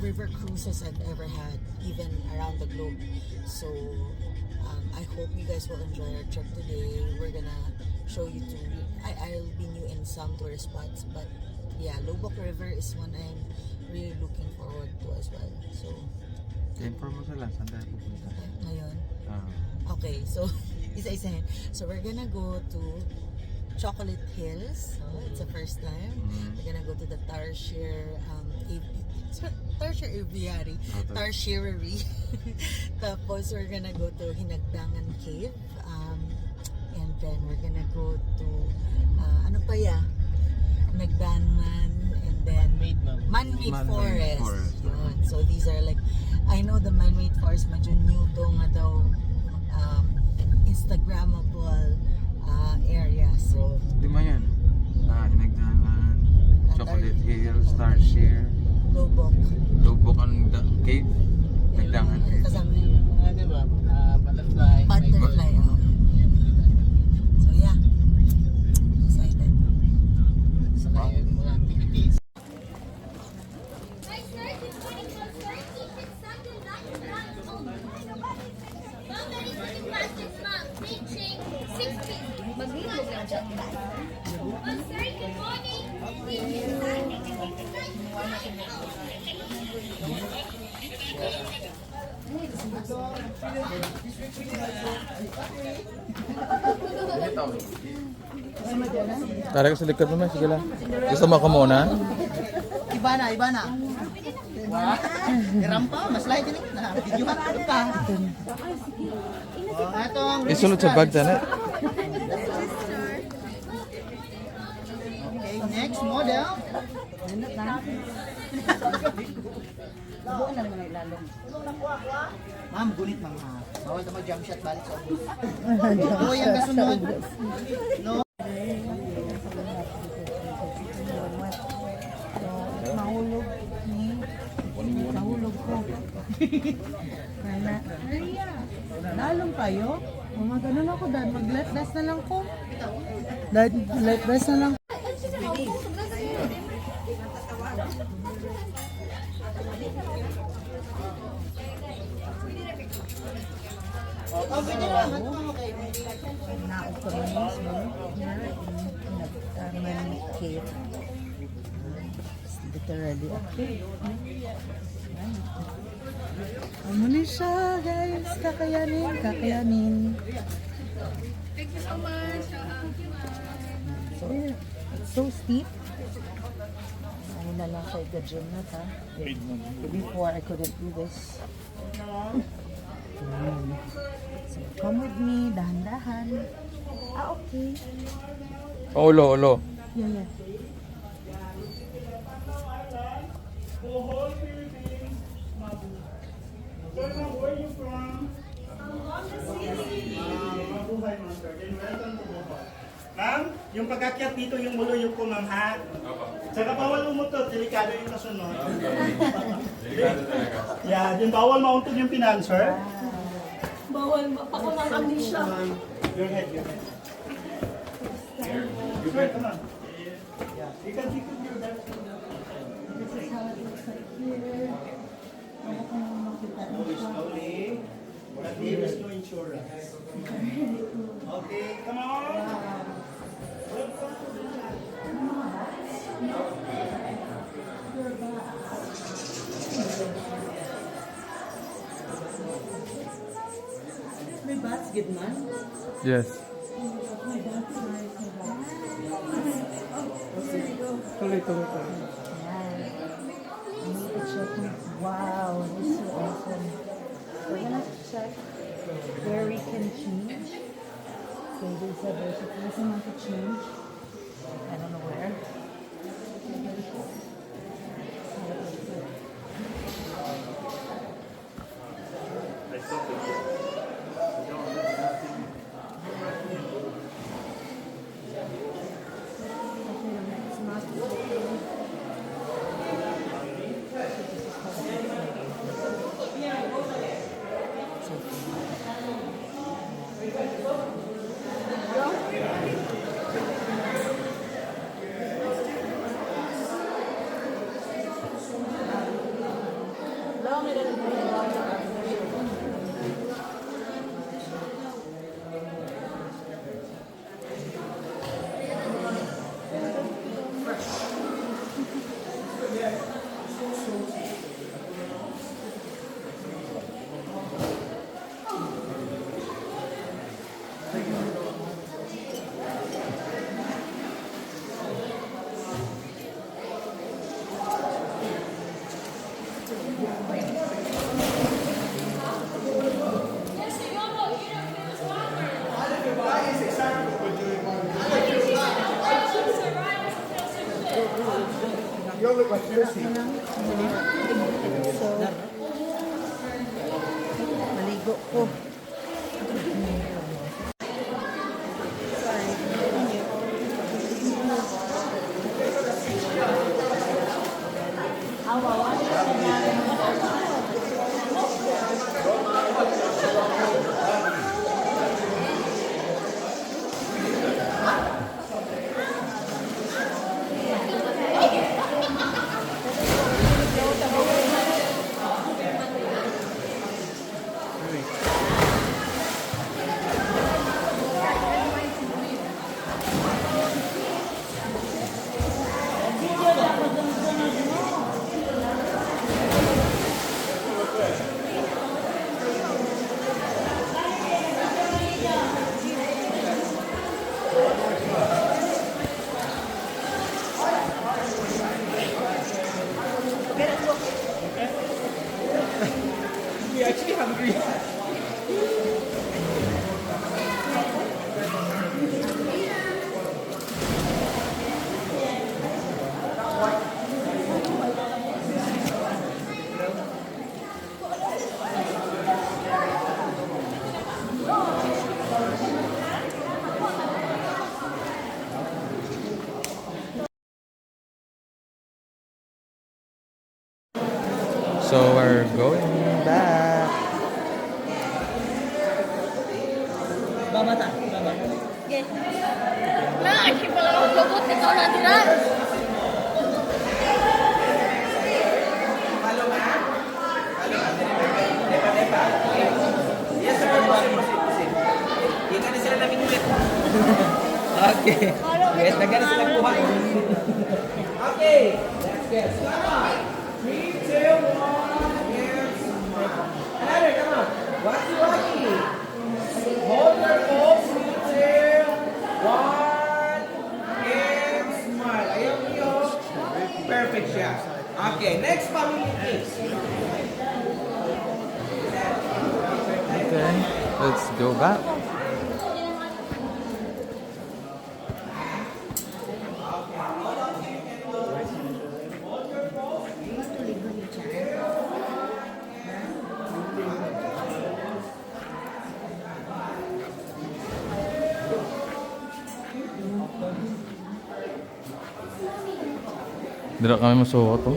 river cruises I've ever had, even around the globe. So I hope you guys will enjoy our trip today. We're gonna show you I'll be new in some tourist spots, but yeah, Lubbock River is one I'm really looking forward to as well. So inform mo sila saan tayo pupunta. ngayon, okay, so isa-isahin. So we're gonna go to Chocolate Hills. So it's the first time. We're gonna go to the Tertiary. Tapos we're gonna go to Hinagdangan Cave. And then we're gonna go to ano pa ya? Hinagdangan, and then Man-made Forest. Yun. So these are like, I know the Man-made Forest medyo new to nga daw, Instagrammable area. So Di ba yan? Hinagdangan, Chocolate Hills, Starshare, Lubbock ang cave, Hinagdangan Cave. Kasama yung mga, di ba, butterfly. oh. So yeah, excited. So kayo yung mga activities. Maglilog lang dyan. Sir, good morning. Tara ka sa likod mo, may. Sige lang. Gusto mo ako muna? Iba na. Diba? Irampa, mas light din. Videohan ko pa. Ito ang Isunod sa bag, Janet. Okay, next model. Ma'am, gunit ma'am ha. Bawal na mag-jump shot balik sa obus. O, yung kasunod. No. Nahulog ko. Nalong kayo? Mga ganun ako dahil mag-let rest na lang ko. Dahil let rest na lang. Literally okay. Ano na siya, guys? Kakayanin. Thank you so much. So, it's so steep. Ano na lang siya i-gym na ta. Before, I couldn't do this. So, come with me, dahan-dahan. Okay. Ulo. Yeah. Where are you from? Mabuhay, ma'am, sir. Then welcome to Bohol. Ma'am, yung pagkakyat dito yung muluyok ko, ma'am, ha? Saka bawal umutot, delikado yung kasunod. Yeah, yung bawal mauntog yung pinan, sir. Bawal mapakunang amnesia. Your head. Sir, come on. Yeah, you can take your left. This is how it looks like here. Slowly. But there is no insurance. Okay, come on. May bats, good man. Yes. May bats, Tuloy. I need to check. Wow, this is so awesome. We're gonna check where we can change. Okay, there's a place I want to change. I don't know where. So, maligo ko. So we're going back. Babata. Nah, aking pala maglugot. Ikaw na tira. Okay. Wait, nagana sila kuha. Okay. Let's get started. 3, 2, 1, and smile. Another, come on. Wacky, wacky. Hold your pose. 3, 2, 1, and smile. Ayaw niyo. Perfect siya. Okay, next family, please. Okay, let's go back. Dira kami masuot to.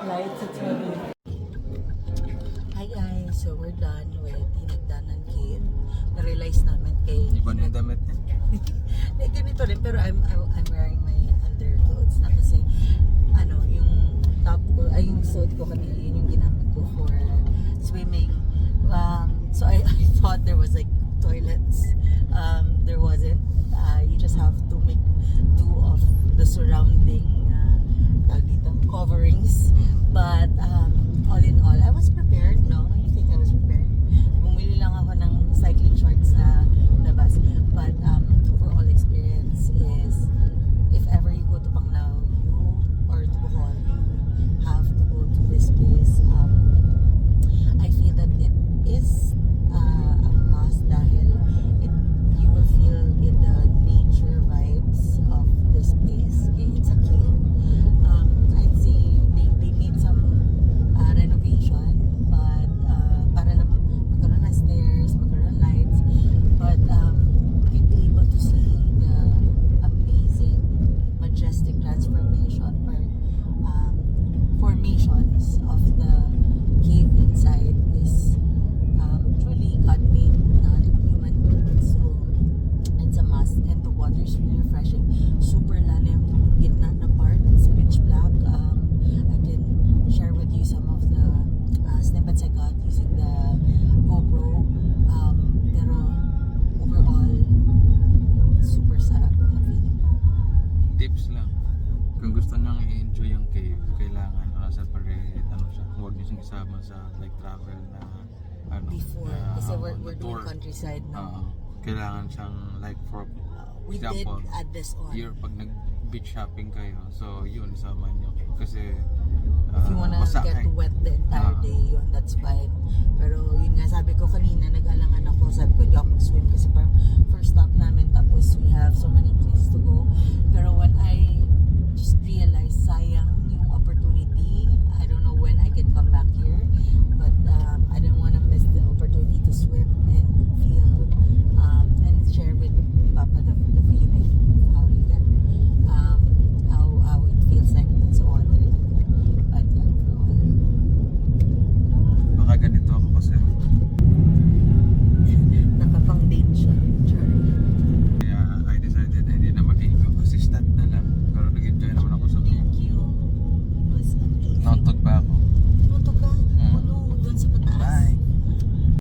Lights at heavy. Hi guys, so we're done with Hinagdanan Cave. Na-realize namin kay Iba na yung damit niya. ganito rin, pero I'm wearing my underclothes na kasi yung top ko, ay yung suit ko kanina, yun yung ginamit ko for swimming. So I thought there was like toilets. There wasn't. You just have to make do of the surrounding coverings. But all in all, I was prepared, no? You think I was prepared? Bumili lang ako ng cycling shorts sa labas. But overall experience is, if ever you go to Panglao, or to Bohol, you have to go to this place. I feel that it is a must dahil it tips lang. Kung gusto niyang i-enjoy yung cave, kailangan separate siya. Huwag niyo siyang isama sa like travel na Before, kasi we're doing countryside now. Kailangan siyang like for We did example, add this on. pag nag-beach shopping kayo, so yun, isama niyo. Kasi If you wanna get wet the entire day, yun, that's fine. Pero yun nga, sabi ko kanina, nag-alangan ako. Sabi ko, hindi ako mag-swim kasi parang first stop namin. Tapos we have so many places to go. Pero when I